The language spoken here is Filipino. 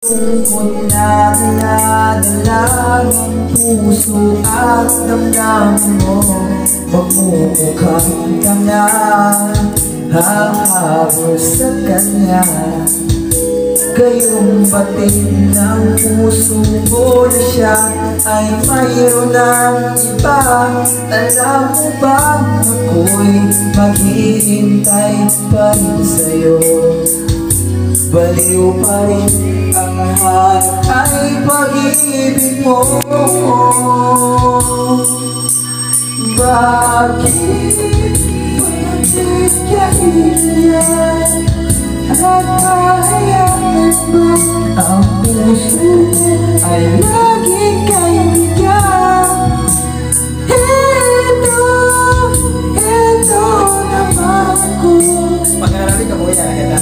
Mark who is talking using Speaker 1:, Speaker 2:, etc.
Speaker 1: Kung na dinadala ng puso at damdamin mo, magmumukhang ka na hahabol sa kanya. Kayong batid ng puso mo na siya ay mayroon ng iba. Alam mo ba ako'y maghihintay pa rin sa'yo? Baliw pa rin ang hanap ay pag-ibig mo. Bakit panatid ka iyan? At kahayaan ba ang puso ay laging kaibigan? Ito naman ako. Pag-arali ka po yan,